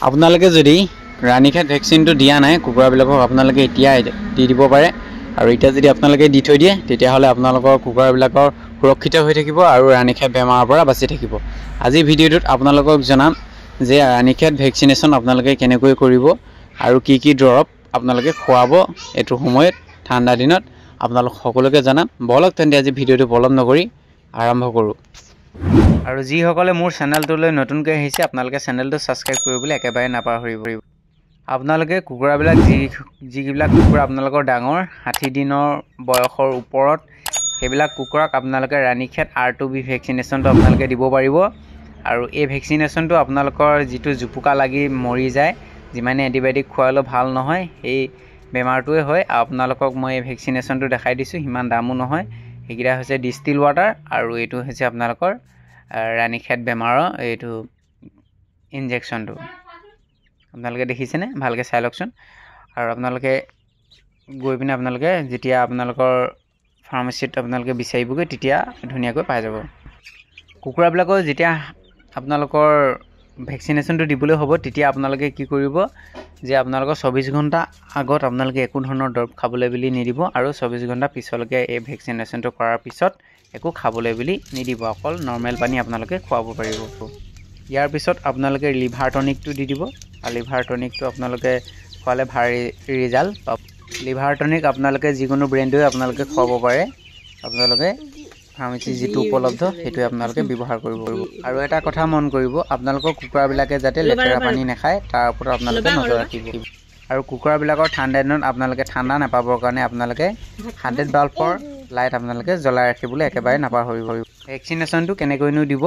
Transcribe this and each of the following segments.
আপোনালোকে যদি ৰাণীক্ষেত ভেকচিনটো দিয়া নাই কুকুৰাবিলাকক আপোনালোকে এতিয়া দি দিব পাৰে আৰু এতিয়া যদি আপোনালোকে দি থৈ দিয়ে তেতিয়াহ'লে আপোনালোকৰ কুকুৰাবিলাকৰ সুৰক্ষিত হৈ থাকিব আৰু ৰাণীক্ষেত বেমাৰৰ পৰা বাচি থাকিব। আজি ভিডিঅ'টোত আপোনালোকক জনাম যে ৰাণীক্ষেত ভেকচিনেশ্যন আপোনালোকে কেনেকৈ কৰিব আৰু কি কি দৰৱ আপোনালোকে খুৱাব এইটো সময়ত ঠাণ্ডা দিনত আপোনালোক সকলোকে জনাম। বলক তেন্তে আজি ভিডিঅ'টো পলম নকৰি আৰম্ভ কৰোঁ। আৰু যিসকলে মোৰ চেনেলটোলৈ নতুনকৈ আহিছে আপোনালোকে চেনেলটো ছাবস্ক্ৰাইব কৰিবলৈ একেবাৰে নাপাহৰিব। আপোনালোকে কুকুৰাবিলাক যিবিলাক কুকুৰা আপোনালোকৰ ডাঙৰ 60 দিনৰ বয়সৰ ওপৰত সেইবিলাক কুকুৰাক আপোনালোকে ৰাণীক্ষেত R2B ভেকচিনেশ্যনটো আপোনালোকে দিব পাৰিব। আৰু এই ভেকচিনেশ্যনটো আপোনালোকৰ যিটো জুপুকা লাগি মৰি যায়, যিমানে এণ্টিবায়'টিক খুৱালেও ভাল নহয়, সেই বেমাৰটোৱে হয়। আপোনালোকক মই এই ভেকচিনেশ্যনটো দেখাই দিছোঁ, সিমান দামো নহয়। সেইকেইটা হৈছে ডিষ্টিল ৱাটাৰ আৰু এইটো হৈছে আপোনালোকৰ ৰাণীক্ষেত বেমাৰৰ এইটো ইনজেকশ্যনটো। আপোনালোকে দেখিছেনে? ভালকৈ চাই লওকচোন। আৰু আপোনালোকে গৈ পিনে আপোনালোকে যেতিয়া আপোনালোকৰ ফাৰ্মাচীত আপোনালোকে বিচাৰিবগৈ তেতিয়া ধুনীয়াকৈ পাই যাব। কুকুৰাবিলাকৰ যেতিয়া আপোনালোকৰ ভেকচিনেশ্যনটো দিবলৈ হ'ব তেতিয়া আপোনালোকে কি কৰিব যে আপোনালোকৰ 24 ঘণ্টা আগত আপোনালোকে একো ধৰণৰ দৰৱ খাবলৈ বুলি নিদিব আৰু 24 ঘণ্টা পিছলৈকে এই ভেকচিনেশ্যনটো কৰাৰ পিছত একো খাবলৈ বুলি নিদিব, অকল নৰ্মেল পানী আপোনালোকে খুৱাব পাৰিব। ইয়াৰ পিছত আপোনালোকে লিভাৰ টনিকটো দি দিব আৰু লিভাৰ টনিকটো আপোনালোকে খোৱালে ভাল ৰিজাল্ট পাব। লিভাৰ টনিক আপোনালোকে যিকোনো ব্ৰেণ্ডেই আপোনালোকে খুৱাব পাৰে, আপোনালোকে ফাৰ্মাচী যিটো উপলব্ধ সেইটোৱে আপোনালোকে ব্যৱহাৰ কৰিব পাৰিব। আৰু এটা কথা মন কৰিব, আপোনালোকৰ কুকুৰাবিলাকে যাতে লেতেৰা পানী নাখায় তাৰ ওপৰত আপোনালোকে নজৰ ৰাখিব। আৰু কুকুৰাবিলাকৰ ঠাণ্ডা দিনত আপোনালোকে ঠাণ্ডা নাপাবৰ কাৰণে আপোনালোকে 100 বাল্বৰ লাইট আপোনালোকে জ্বলাই ৰাখিবলৈ একেবাৰে নাপাহৰিব। ভেকচিনেশ্যনটো কেনেকৈনো দিব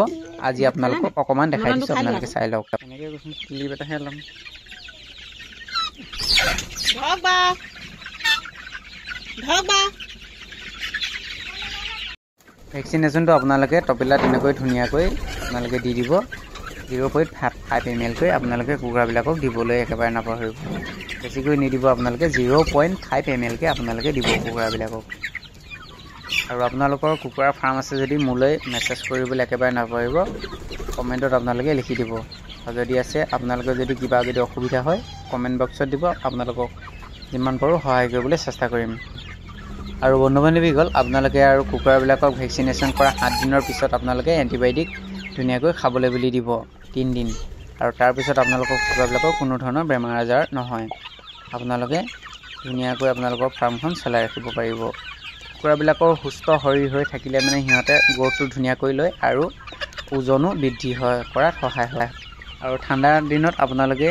আজি আপোনালোকক অকণমান দেখাই দিছোঁ, আপোনালোকে চাই লওক। এনেকৈ কৈছোঁ ক্লিপ এটাহে ল'ম। ভেকচিনেশ্যনটো আপোনালোকে টপিলা তেনেকৈ ধুনীয়াকৈ আপোনালোকে দি দিব। 0.5 ml কৈ আপোনালোকে কুকুৰাবিলাকক দিবলৈ একেবাৰে নাপাহৰিব। বেছিকৈ নিদিব, আপোনালোকে 0.5 ml কৈ আপোনালোকে দিব কুকুৰাবিলাকক। আৰু আপোনালোকৰ কুকুৰাৰ ফাৰ্ম আছে যদি মোলৈ মেছেজ কৰিবলৈ একেবাৰে নাপাহৰিব, কমেণ্টত আপোনালোকে লিখি দিব। আৰু যদি আছে আপোনালোকে যদি কিবা অসুবিধা হয় কমেণ্ট বক্সত দিব, আপোনালোকক যিমান পাৰোঁ সহায় কৰিবলৈ চেষ্টা কৰিম। আৰু বন্ধু বান্ধৱীসকল, আপোনালোকে আৰু কুকুৰাবিলাকক ভেকচিনেশ্যন কৰা 7 দিনৰ পিছত আপোনালোকে এণ্টিবায়'টিক ধুনীয়াকৈ খাবলৈ বুলি দিব 3 দিন। আৰু তাৰপিছত আপোনালোকৰ কুকুৰাবিলাকৰ কোনো ধৰণৰ বেমাৰ আজাৰ নহয়। আপোনালোকে ধুনীয়াকৈ আপোনালোকৰ ফাৰ্মখন চলাই ৰাখিব পাৰিব। কুকুৰাবিলাকৰ সুস্থ শৰীৰ হৈ থাকিলে মানে সিহঁতে গ্ৰ'থটো ধুনীয়াকৈ লয় আৰু ওজনো বৃদ্ধি কৰাত সহায় হয়। আৰু ঠাণ্ডাৰ দিনত আপোনালোকে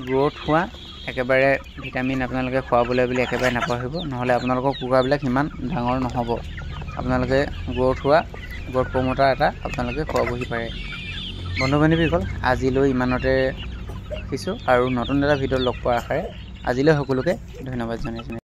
গ্ৰ'থ হোৱা একেবাৰে ভিটামিন আপোনালোকে খুৱাবলৈ বুলি একেবাৰে নাপাহৰিব, নহ'লে আপোনালোকৰ কুকুৰাবিলাক সিমান ডাঙৰ নহ'ব। আপোনালোকে গ্ৰ'থ প্ৰমোটাৰ এটা আপোনালোকে খুৱাবহি পাৰে। বন্ধু বান্ধৱীসকল, আজিলৈ ইমানতে ৰাখিছোঁ আৰু নতুন এটা ভিডিঅ'ত লগ পোৱাৰ আশাৰে আজিলৈ সকলোকে ধন্যবাদ জনাইছোঁ।